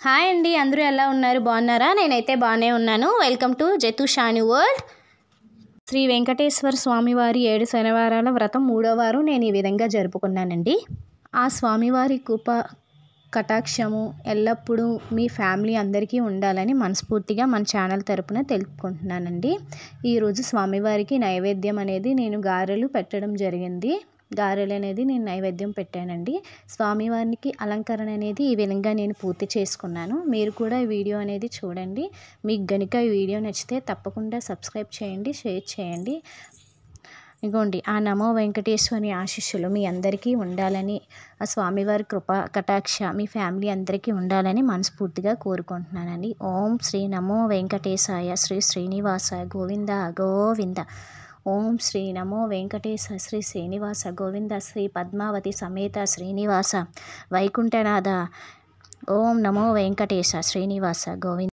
Hi అండి, అందరూ ఎలా ఉన్నారు? బాగున్నారా? నేనైతే బాగానే ఉన్నాను. వెల్కమ్ టు జతు షాని వరల్డ్. శ్రీ వెంకటేశ్వర స్వామివారి 7 శనివారాల వ్రతం 3వ వారం నేను ఈ విధంగా జరుపుకున్నానండి. ఆ స్వామివారి కృప కటాక్షము ఎల్లప్పుడూ మీ ఫ్యామిలీ అందరికీ ఉండాలని మనస్ఫూర్తిగా మన ఛానల్ తరపున తెలుపుకుంటున్నానండి. ఈరోజు స్వామివారికి నైవేద్యం అనేది నేను గారెలు పెట్టడం జరిగింది. గారెలు అనేది నేను నైవేద్యం పెట్టానండి. స్వామివారికి అలంకరణ అనేది ఈ విధంగా నేను పూర్తి చేసుకున్నాను. మీరు కూడా ఈ వీడియో అనేది చూడండి. మీకు గనుక ఈ వీడియో నచ్చితే తప్పకుండా సబ్స్క్రైబ్ చేయండి, షేర్ చేయండి. ఇగోండి, ఆ నమో వెంకటేశ్వరి ఆశీస్సులు మీ అందరికీ ఉండాలని, ఆ స్వామివారి కృప కటాక్ష మీ ఫ్యామిలీ అందరికీ ఉండాలని మనస్ఫూర్తిగా కోరుకుంటున్నానండి. ఓం శ్రీ నమో వెంకటేశాయ శ్రీ శ్రీనివాస గోవింద గోవింద. ఓం శ్రీ నమో వెంకటేశ శ్రీ శ్రీనివాస గోవింద. శ్రీ పద్మావతి సమేత శ్రీనివాస వైకుంఠనాథ. ఓం నమో వెంకటేశ శ్రీనివాస గోవింద.